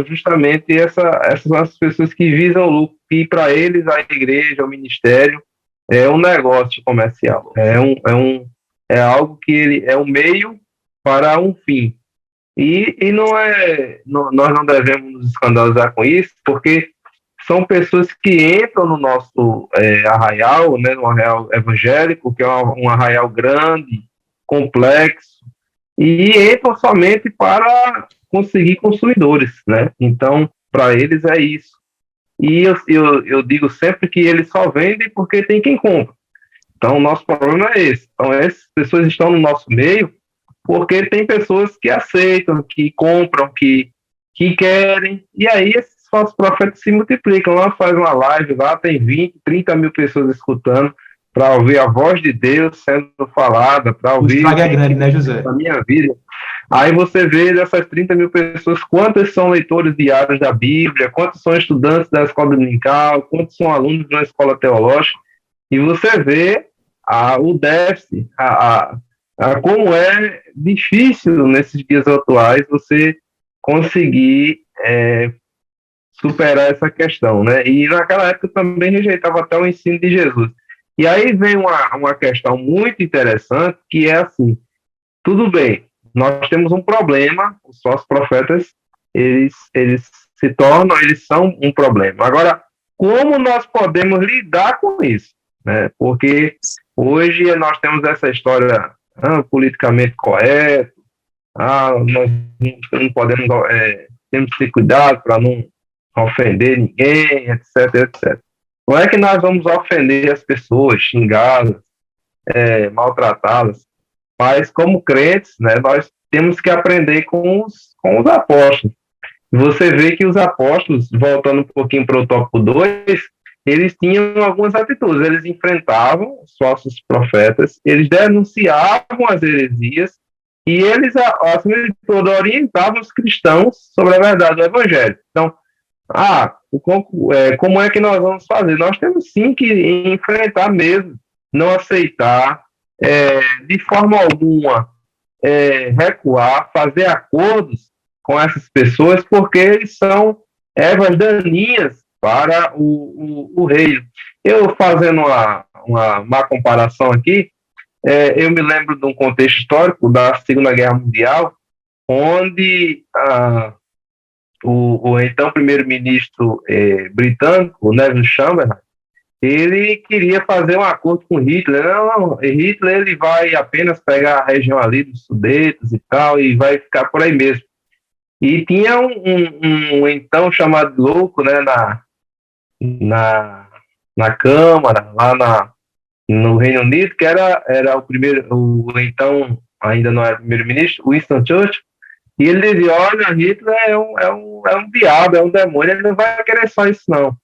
Justamente essas são as pessoas que visam o lucro, e para eles a igreja, o ministério, é um negócio comercial. É algo que ele é um meio para um fim. E nós não devemos nos escandalizar com isso, porque são pessoas que entram no nosso arraial, né, no arraial evangélico, que é um arraial grande, complexo, e entram somente para conseguir consumidores, né? Então, para eles é isso. E eu digo sempre que eles só vendem porque tem quem compra. Então, o nosso problema é esse. Então, essas pessoas estão no nosso meio porque tem pessoas que aceitam, que compram, que querem, e aí esses falsos profetas se multiplicam. Lá faz uma live, lá tem 20, 30 mil pessoas escutando, para ouvir a voz de Deus sendo falada, para ouvir... O estrago é grande, né, José? A minha vida. Aí você vê dessas 30 mil pessoas, quantas são leitores diários da Bíblia, quantos são estudantes da escola dominical, quantos são alunos de uma escola teológica, e você vê o déficit, como é difícil nesses dias atuais você conseguir superar essa questão, né? E naquela época também rejeitava até o ensino de Jesus. E aí vem uma questão muito interessante, que é assim, tudo bem, nós temos um problema, os falsos profetas, eles são um problema. Agora, como nós podemos lidar com isso? Né? Porque hoje nós temos essa história politicamente correto, nós não podemos, temos que ter cuidado para não ofender ninguém, etc. Não é que nós vamos ofender as pessoas, xingá-las, maltratá-las, mas como crentes, né, nós temos que aprender com os apóstolos. Você vê que os apóstolos, voltando um pouquinho para o tópico 2, eles tinham algumas atitudes, eles enfrentavam os falsos profetas, eles denunciavam as heresias e eles, acima de tudo, orientavam os cristãos sobre a verdade do evangelho. Então, como é que nós vamos fazer? Nós temos sim que enfrentar mesmo, não aceitar de forma alguma recuar, fazer acordos com essas pessoas, porque eles são ervas daninhas para o reino. Eu fazendo uma comparação aqui, eu me lembro de um contexto histórico da Segunda Guerra Mundial, onde o então primeiro-ministro britânico, o Neville Chamberlain, ele queria fazer um acordo com Hitler. Não, Hitler ele vai apenas pegar a região ali dos Sudetos e tal, e vai ficar por aí mesmo. E tinha um então chamado louco, né, na Câmara, lá no Reino Unido, que era o primeiro, então ainda não era primeiro-ministro, Winston Churchill, e ele dizia: olha, Hitler é um diabo, é um demônio, ele não vai querer só isso, não.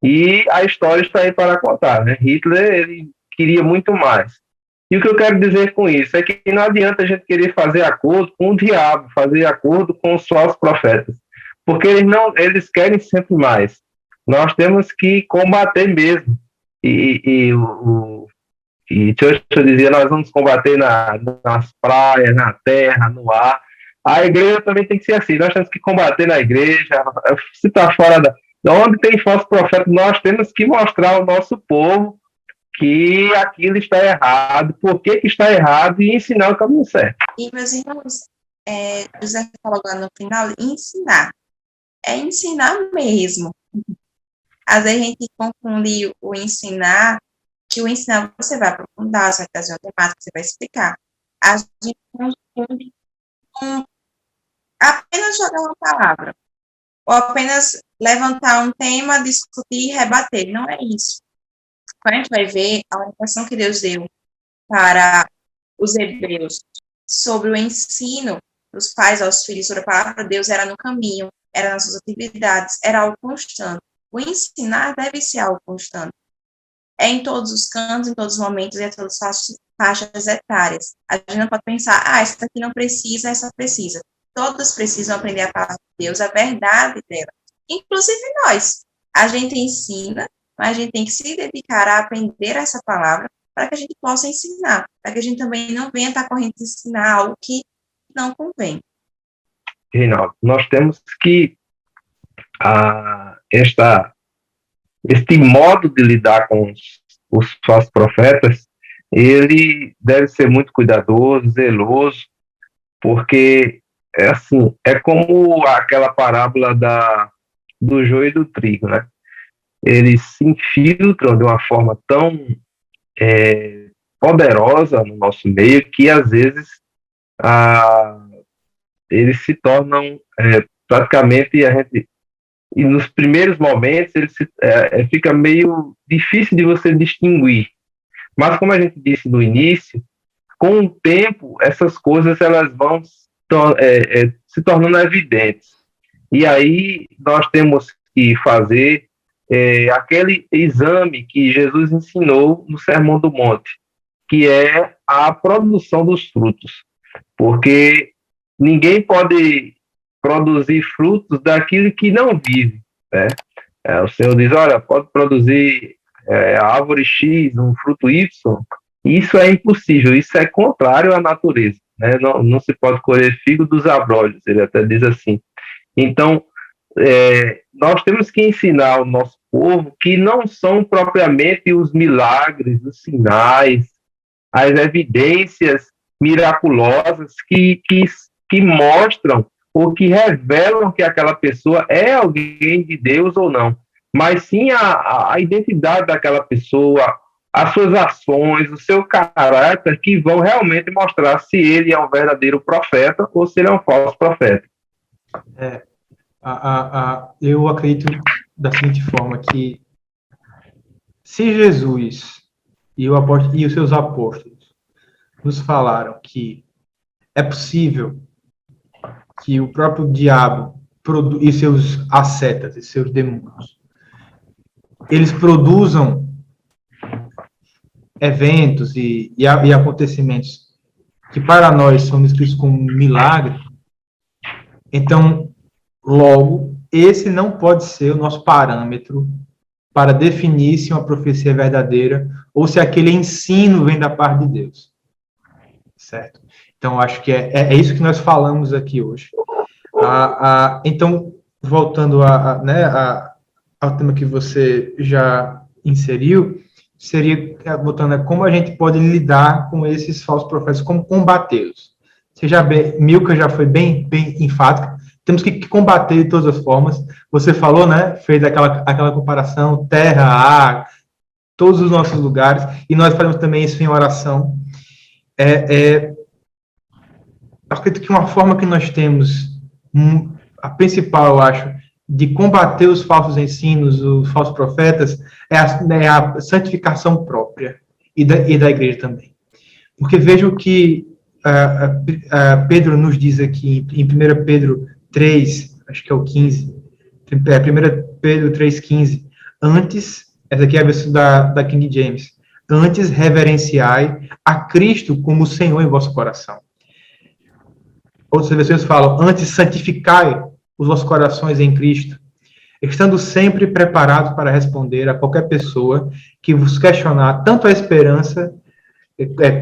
E a história está aí para contar, né? Hitler, ele queria muito mais. E o que eu quero dizer com isso é que não adianta a gente querer fazer acordo com o diabo, fazer acordo com os falsos profetas, porque eles querem sempre mais. Nós temos que combater mesmo. E Churchill dizia: nós vamos combater nas praias, na terra, no ar. A igreja também tem que ser assim. Nós temos que combater na igreja. Se está fora onde tem falso profeta, nós temos que mostrar ao nosso povo que aquilo está errado, por que está errado, e ensinar o caminho certo. E, meus irmãos, José falou agora no final, ensinar. É ensinar mesmo. Às vezes a gente confunde o ensinar, que o ensinar você vai aprofundar, você vai trazer uma temática, você vai explicar. A gente confunde com apenas jogar uma palavra, ou apenas levantar um tema, discutir e rebater. Não é isso. Quando a gente vai ver a orientação que Deus deu para os hebreus sobre o ensino dos pais aos filhos sobre a palavra de Deus, era no caminho, era nas suas atividades, era algo constante. O ensinar deve ser algo constante. É em todos os cantos, em todos os momentos e em todas as faixas etárias. A gente não pode pensar: essa daqui não precisa, essa precisa. Todos precisam aprender a palavra de Deus, a verdade dela. Inclusive nós. A gente ensina, mas a gente tem que se dedicar a aprender essa palavra para que a gente possa ensinar, para que a gente também não venha estar correndo de ensinar algo que não convém. Reinaldo, nós temos que este modo de lidar com os falsos profetas, ele deve ser muito cuidadoso, zeloso, porque é como aquela parábola do joio e do trigo, né? Eles se infiltram de uma forma tão poderosa no nosso meio que, às vezes, eles se tornam praticamente, e nos primeiros momentos, fica meio difícil de você distinguir. Mas, como a gente disse no início, com o tempo, essas coisas elas vão se tornando evidentes. E aí nós temos que fazer aquele exame que Jesus ensinou no Sermão do Monte, que é a produção dos frutos. Porque ninguém pode produzir frutos daquilo que não vive, né? O Senhor diz: olha, pode produzir a árvore X, um fruto Y. Isso é impossível, isso é contrário à natureza, né? Não se pode colher figo dos abrolhos, ele até diz assim. Então, nós temos que ensinar ao nosso povo que não são propriamente os milagres, os sinais, as evidências miraculosas que mostram ou que revelam que aquela pessoa é alguém de Deus ou não, mas sim a identidade daquela pessoa, as suas ações, o seu caráter, que vão realmente mostrar se ele é um verdadeiro profeta ou se ele é um falso profeta. Eu acredito da seguinte forma, que se Jesus e os seus apóstolos nos falaram que é possível que o próprio diabo e seus ascetas e seus demônios, eles produzam eventos e acontecimentos que para nós são descritos como um milagre, então, logo, esse não pode ser o nosso parâmetro para definir se uma profecia é verdadeira ou se aquele ensino vem da parte de Deus. Certo? Então, acho que é isso que nós falamos aqui hoje. Então, voltando ao tema que você já inseriu, seria, botando, como a gente pode lidar com esses falsos profetas, como combatê-los. Milka já foi bem enfática, temos que combater de todas as formas. Você falou, né, fez aquela comparação, terra, ar, todos os nossos lugares, e nós fazemos também isso em oração. Acredito que uma forma que nós temos, a principal, eu acho, de combater os falsos ensinos, os falsos profetas, é a santificação própria e da igreja também. Porque vejo que Pedro nos diz aqui, em 1 Pedro 3, acho que é o 15, 1 Pedro 3,15, antes, essa aqui é a versão da King James, antes reverenciai a Cristo como Senhor em vosso coração. Outras versões falam, antes santificai os vossos corações em Cristo, estando sempre preparados para responder a qualquer pessoa que vos questionar tanto a esperança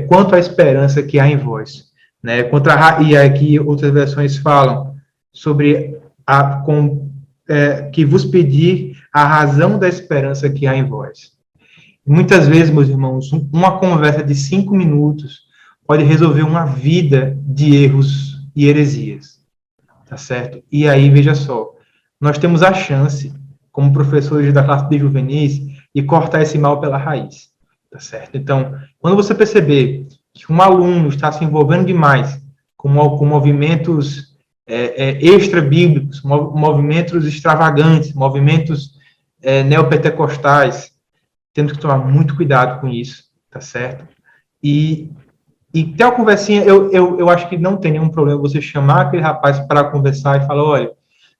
quanto a esperança que há em vós. Né? E aqui outras versões falam sobre que vos pedir a razão da esperança que há em vós. Muitas vezes, meus irmãos, uma conversa de 5 minutos pode resolver uma vida de erros e heresias, tá certo? E aí, veja só, nós temos a chance, como professores da classe de juvenis, de cortar esse mal pela raiz, tá certo? Então, quando você perceber que um aluno está se envolvendo demais com movimentos extra-bíblicos, movimentos extravagantes, movimentos neopentecostais, temos que tomar muito cuidado com isso, tá certo? E ter uma conversinha, eu acho que não tem nenhum problema você chamar aquele rapaz para conversar e falar, olha,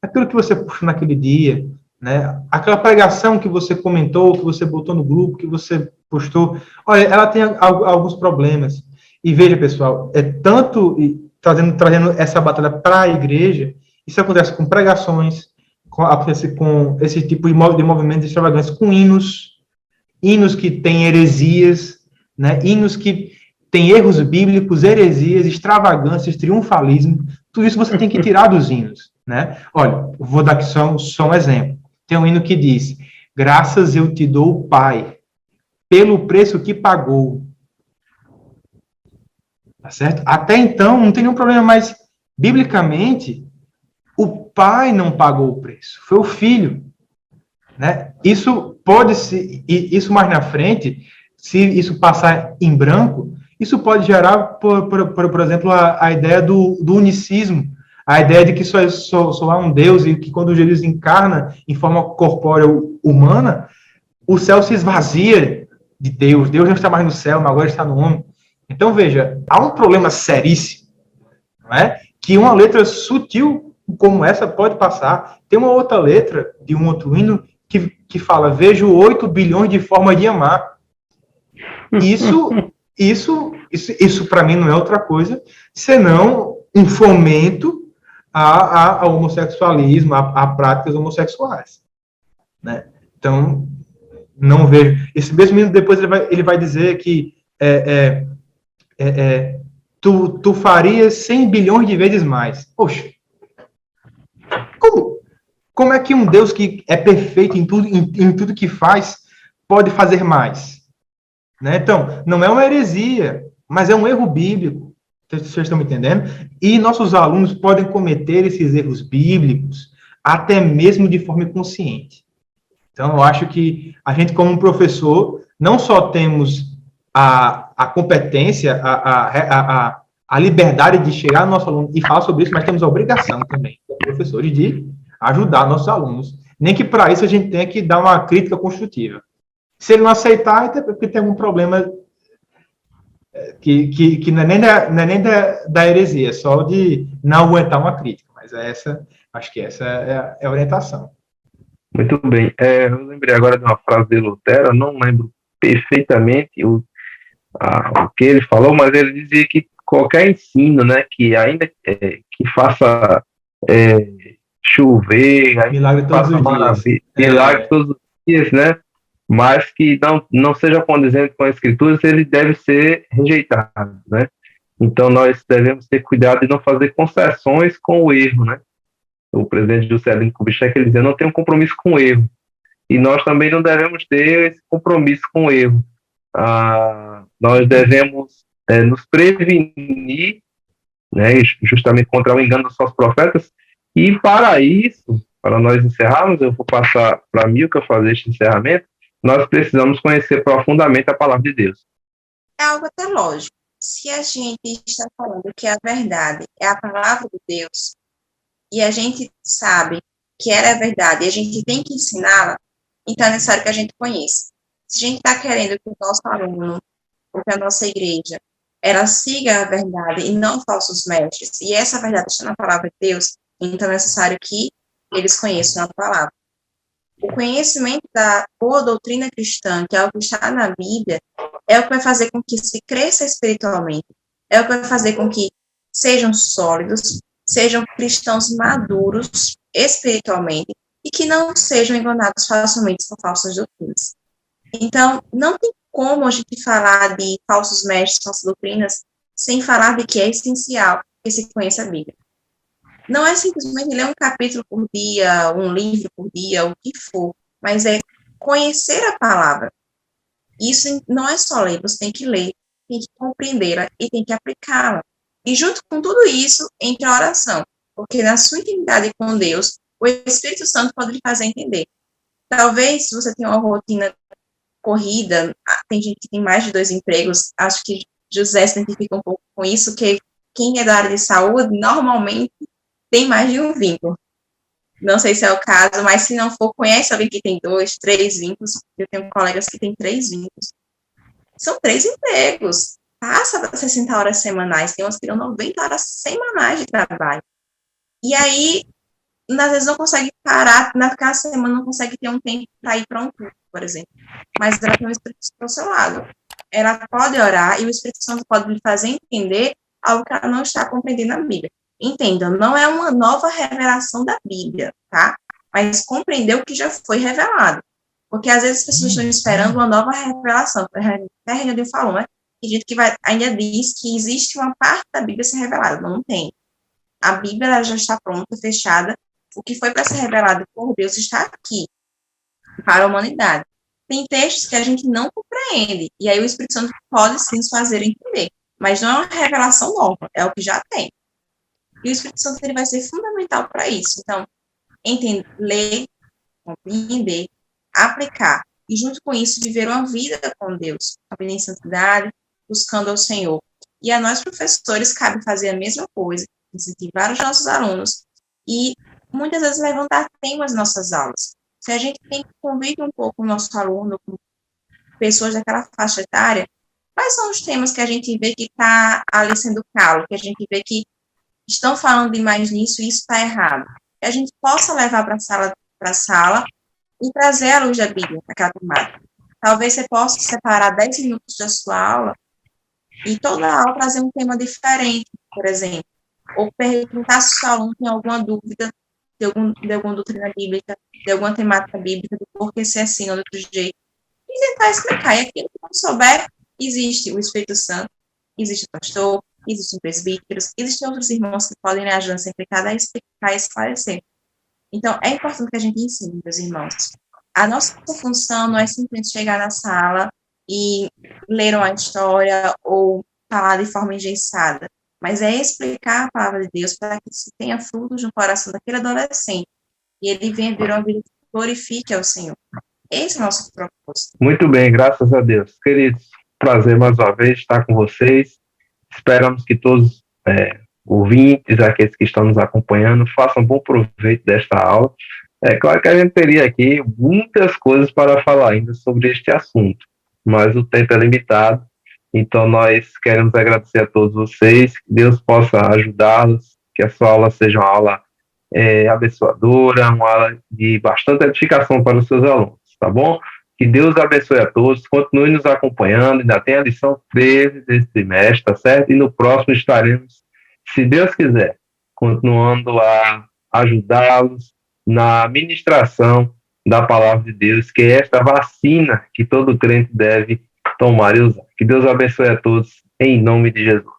aquilo que você puxou naquele dia, né, aquela pregação que você comentou, que você botou no grupo, que você postou, olha, ela tem alguns problemas. E veja, pessoal, trazendo essa batalha para a igreja, isso acontece com pregações, acontece com esse tipo de movimentos extravagantes, com hinos que têm heresias, né, hinos que têm erros bíblicos, heresias, extravagâncias, triunfalismo, tudo isso você tem que tirar dos hinos, né? Olha, vou dar aqui só um exemplo. Tem um hino que diz, graças eu te dou, Pai, pelo preço que pagou. Tá certo? Até então, não tem nenhum problema, mas, biblicamente, o Pai não pagou o preço, foi o Filho. Né? Isso isso mais na frente, se isso passar em branco, isso pode gerar, por exemplo, a ideia do unicismo, a ideia de que só há um Deus e que quando Jesus encarna em forma corpórea humana, o céu se esvazia de Deus. Deus não está mais no céu, mas agora está no homem. Então, veja, há um problema seríssimo, não é? Que uma letra sutil como essa pode passar. Tem uma outra letra de um outro hino que fala, vejo 8 bilhões de formas de amar. Isso para mim não é outra coisa, senão um fomento ao homossexualismo, a práticas homossexuais. Né? Então, não vejo. Esse mesmo hino depois ele vai dizer que tu farias 100 bilhões de vezes mais. Poxa, como é que um Deus que é perfeito em tudo que faz pode fazer mais? Né? Então, não é uma heresia, mas é um erro bíblico. Vocês estão me entendendo? E nossos alunos podem cometer esses erros bíblicos até mesmo de forma inconsciente. Então, eu acho que a gente, como professor, não só temos a competência, a liberdade de chegar no nosso aluno e falar sobre isso, mas temos a obrigação também, como professores, de ajudar nossos alunos. Nem que para isso a gente tenha que dar uma crítica construtiva. Se ele não aceitar, é porque tem algum problema que não é nem da heresia, é só de não aguentar uma crítica. Mas acho que essa é a orientação. Muito bem. Eu lembrei agora de uma frase de Lutero, não lembro perfeitamente o que ele falou, mas ele dizia que qualquer ensino, né, que ainda que faça chover, milagre todos os dias, milagre todos os dias, né, mas que não seja condizente com as escrituras, ele deve ser rejeitado, né? Então nós devemos ter cuidado de não fazer concessões com o erro, né? O presidente Juscelino Kubitschek, ele dizia, não tenho compromisso com o erro, e nós também não devemos ter esse compromisso com o erro. Nós devemos nos prevenir, né, justamente contra o engano dos falsos profetas, e para isso, para nós encerrarmos, eu vou passar para a Milka fazer este encerramento. Nós precisamos conhecer profundamente a palavra de Deus. É algo até lógico. Se a gente está falando que a verdade é a palavra de Deus, e a gente sabe que ela é verdade, e a gente tem que ensiná-la, então é necessário que a gente conheça. Se a gente está querendo que o nosso aluno, ou que a nossa igreja, ela siga a verdade e não falsos mestres, e essa verdade está na palavra de Deus, então é necessário que eles conheçam a palavra. O conhecimento da boa doutrina cristã, que é o que está na Bíblia, é o que vai fazer com que se cresça espiritualmente, é o que vai fazer com que sejam sólidos, sejam cristãos maduros espiritualmente e que não sejam enganados facilmente por falsas doutrinas. Então, não tem como a gente falar de falsos mestres, falsas doutrinas, sem falar de que é essencial que se conheça a Bíblia. Não é simplesmente ler um capítulo por dia, um livro por dia, o que for, mas é conhecer a palavra. Isso não é só ler, você tem que ler, tem que compreendê-la e tem que aplicá-la. E junto com tudo isso, entra a oração, porque na sua intimidade com Deus, o Espírito Santo pode lhe fazer entender. Talvez você tenha uma rotina corrida, tem gente que tem mais de 2 empregos, acho que José se identifica um pouco com isso, que quem é da área de saúde, normalmente, tem mais de um vínculo. Não sei se é o caso, mas se não for, conhece alguém que tem 2, 3 vínculos. Eu tenho colegas que têm 3 vínculos. São 3 empregos. Passa das 60 horas semanais, tem umas que dão 90 horas semanais de trabalho. E aí, às vezes não consegue parar, naquela semana não consegue ter um tempo para ir para um culto, por exemplo. Mas ela tem o Espírito Santo ao seu lado. Ela pode orar e o Espírito Santo pode lhe fazer entender algo que ela não está compreendendo na Bíblia. Entenda, não é uma nova revelação da Bíblia, tá? Mas compreender o que já foi revelado. Porque às vezes as pessoas estão esperando uma nova revelação. Até a Renilde falou, né? Tem gente que ainda diz que existe uma parte da Bíblia ser revelada. Não tem. A Bíblia ela já está pronta, fechada. O que foi para ser revelado por Deus está aqui, para a humanidade. Tem textos que a gente não compreende. E aí o Espírito Santo pode sim nos fazer entender. Mas não é uma revelação nova, é o que já tem. E o Espírito Santo ele vai ser fundamental para isso. Então, ler, compreender, aplicar. E, junto com isso, viver uma vida com Deus, a vida em santidade, buscando ao Senhor. E a nós, professores, cabe fazer a mesma coisa, incentivar os nossos alunos e, muitas vezes, levantar temas nas nossas aulas. Se a gente tem que conviver um pouco o nosso aluno com pessoas daquela faixa etária, quais são os temas que a gente vê que está ali sendo calo, que a gente vê que estão falando demais nisso e isso está errado. Que a gente possa levar para a sala e trazer a luz da Bíblia para aquela temática. Talvez você possa separar 10 minutos da sua aula e toda a aula trazer um tema diferente, por exemplo. Ou perguntar se o seu aluno tem alguma dúvida de alguma doutrina bíblica, de alguma temática bíblica, do porquê ser assim ou de outro jeito. E tentar explicar. E aquilo que não souber, existe o Espírito Santo, existe o pastor, existem presbíteros, existem outros irmãos que podem lhe ajudar sempre a explicar e esclarecer. Então, é importante que a gente ensine, meus irmãos. A nossa função não é simplesmente chegar na sala e ler uma história ou falar de forma engessada, mas é explicar a palavra de Deus para que se tenha frutos no coração daquele adolescente e ele venha vir uma vida que glorifique ao Senhor. Esse é o nosso propósito. Muito bem, graças a Deus. Queridos, prazer mais uma vez estar com vocês. Esperamos que todos ouvintes, aqueles que estão nos acompanhando, façam bom proveito desta aula. É claro que a gente teria aqui muitas coisas para falar ainda sobre este assunto, mas o tempo é limitado, então nós queremos agradecer a todos vocês, que Deus possa ajudá-los, que a sua aula seja uma aula abençoadora, uma aula de bastante edificação para os seus alunos, tá bom? Que Deus abençoe a todos, continue nos acompanhando, ainda tem a lição 13 desse trimestre, tá certo? E no próximo estaremos, se Deus quiser, continuando a ajudá-los na ministração da palavra de Deus, que é esta vacina que todo crente deve tomar e usar. Que Deus abençoe a todos, em nome de Jesus.